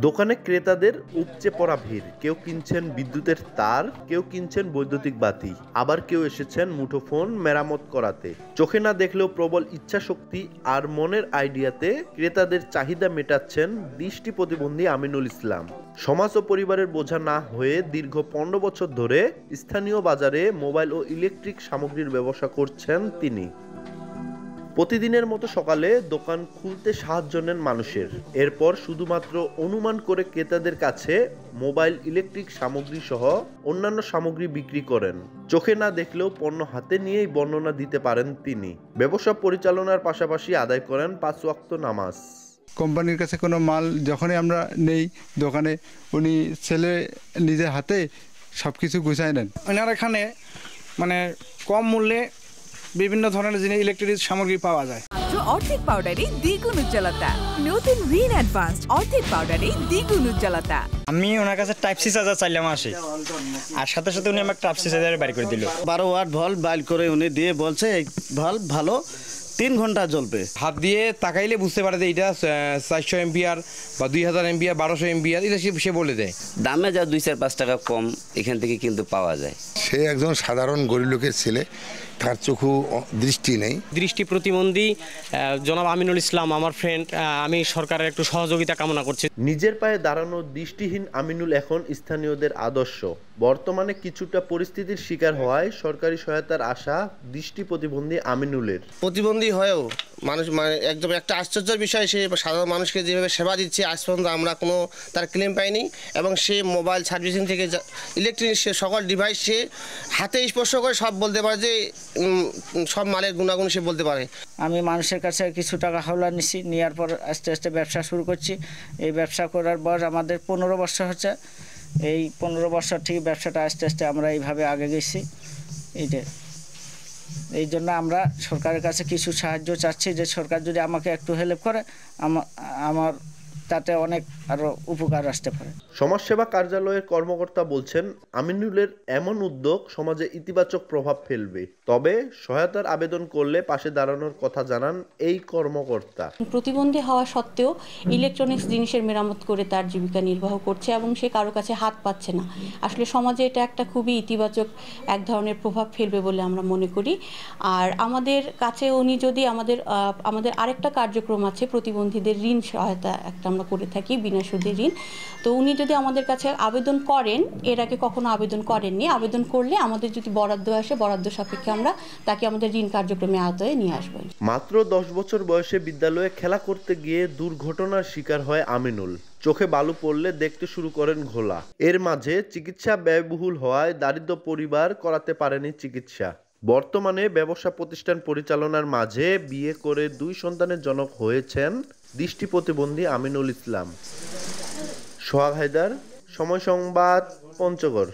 দোকানে ক্রেতাদের উপচে পড়া ভিড়। কেউ কিনছেন বিদ্যুতের তার, কেউ কিনছেন বৈদ্যুতিক বাতি, আবার কেউ এসেছেন মুঠোফোন মেরামত করাতে। চোখে না দেখলেও প্রবল ইচ্ছাশক্তি আর মনের আইডিয়াতে ক্রেতাদের চাহিদা মেটাচ্ছেন দৃষ্টি প্রতিবন্ধী আমিনুল ইসলাম। সমাজ ও পরিবারের বোঝা না হয়ে দীর্ঘ 15 বছর ধরে স্থানীয় বাজারে মোবাইল ও ইলেকট্রিক সামগ্রীর ব্যবসা করছেন তিনি। প্রতিদিনের মতো সকালে দোকান খুলতে সাহায্য নেন মানুষের। এরপর শুধুমাত্র অনুমান করে ক্রেতাদের কাছে মোবাইল ইলেকট্রিক সামগ্রী সহ অন্যান্য সামগ্রী বিক্রি করেন। চোখে না দেখলেও পণ্য হাতে নিয়েই বর্ণনা দিতে পারেন তিনি। ব্যবসা পরিচালনার পাশাপাশি আদায় করেন 5 ওয়াক্ত নামাজ। কোম্পানির কাছে কোনো মাল যখনই আমরা নেই দোকানে, উনি ছেলে নিজের হাতে সব কিছু গুছায় নেন। ওনার এখানে মানে কম মূল্যে বিভিন্ন ধরনের জিনিস ইলেকট্রিক সামগ্রী পাওয়া যায়। অর্ধেক পাউডারে দ্বিগুণ উজ্জ্বলতা। নতুন রিন অ্যাডভান্সড অর্ধেক পাউডারে দ্বিগুণ উজ্জ্বলতা। আমি ওনার কাছে টাইপ সি চার্জার চাইলাম আসে, আর সাথে সাথে উনি আমাকে টাইপ সি চার্জার বাইর করে দিল। 12 ওয়াট ভল্ট বাইর করে উনি দিয়ে বলছে এই ভল্ট ভালো 3 ঘন্টা জ্বলবে। হাত দিয়ে তাকাইলে বুঝতে পারে যে এটা 400 এমপিআর বা 2000 এমপিআর 1200 এমপিআর, এটা সে বলে দেয়। দামে যা 2-4-5 টাকা কম এখান থেকে কিন্তু পাওয়া যায়। সে একজন সাধারণ গরিব লোকের ছেলে, তার চোখে দৃষ্টি নেই। দৃষ্টি প্রতিবন্ধী জনাব আমিনুল ইসলাম আমার ফ্রেন্ড, আমি সরকারের একটু সহযোগিতা কামনা করছি। নিজের পায়ে দাঁড়ানো দৃষ্টিহীন আমিনুল এখন স্থানীয়দের আদর্শ। বর্তমানে কিছুটা পরিস্থিতির শিকার হওয়ায় সরকারি সহায়তার আশা দৃষ্টি প্রতিবন্ধী আমিনুলের। প্রতিবন্ধী হয়েও মানুষ একদম একটা আশ্চর্যের বিষয়, সে সাধারণ মানুষকে যেভাবে সেবা দিচ্ছে আজ পর্যন্ত আমরা কোনো তার ক্লেম পাইনি। এবং সে মোবাইল সার্ভিসিং থেকে ইলেকট্রনিক সে সকল ডিভাইস সে হাতে স্পর্শ করে সব বলতে পারে, যে সব মালের গুণাগুণ সে বলতে পারে। আমি মানুষের কাছে কিছু টাকা হাওলা নিছি, নেওয়ার পর আস্তে আস্তে ব্যবসা শুরু করছি। এই ব্যবসা করার বয়স আমাদের 15 বছর হচ্ছে। এই 15 বছর থেকে ব্যবসাটা আস্তে আস্তে আমরা এইভাবে আগে গেছি। এই জন্য আমরা সরকারের কাছে কিছু সাহায্য চাচ্ছি, যে সরকার যদি আমাকে একটু হেল্প করে আমার তাতে অনেক আরো উপকার আসতে পারে। সমাজসেবা কার্যালয়ের কর্মকর্তা বলছেন, আমিনুলের এমন উদ্যোগ সমাজে ইতিবাচক প্রভাব ফেলবে। তবে সহায়তার আবেদন করলে পাশে দাঁড়ানোর কথা জানান এই কর্মকর্তা। প্রতিবন্ধী হওয়া সত্ত্বেও ইলেকট্রনিক্স জিনিসের মেরামত করে তার জীবিকা নির্বাহ করছে এবং সে কারো কাছে হাত পাচ্ছে না। আসলে সমাজে এটা একটা খুবই ইতিবাচক এক ধরনের প্রভাব ফেলবে বলে আমরা মনে করি। আর আমাদের কাছে উনি যদি আমাদের আরেকটা কার্যক্রম আছে, প্রতিবন্ধীদের ঋণ সহায়তা একটা আমরা করে থাকি, বিনা সুদে ঋণ। তো উনি যদি আমাদের কাছে আবেদন করেন, এর আগে কখনো আবেদন করেননি, আবেদন করলে আমাদের যদি বরাদ্দ আসে, বরাদ্দ সাপেক্ষে আমরা তাকে আমাদের ঋণ কার্যক্রমে আওতায় নিয়ে আসবো। মাত্র 10 বছর বয়সে বিদ্যালয়ে খেলা করতে গিয়ে দুর্ঘটনার শিকার হয় আমিনুল। চোখে বালু পড়লে দেখতে শুরু করেন ঘোলা। এর মাঝে চিকিৎসা ব্যয়বহুল হওয়ায় দারিদ্র পরিবার করাতে পারেনি চিকিৎসা। বর্তমানে ব্যবসা প্রতিষ্ঠান পরিচালনার মাঝে বিয়ে করে 2 সন্তানের জনক হয়েছেন দৃষ্টি প্রতিবন্ধী আমিনুল ইসলাম। সোহাগ হায়দার, সময় সংবাদ, পঞ্চগড়।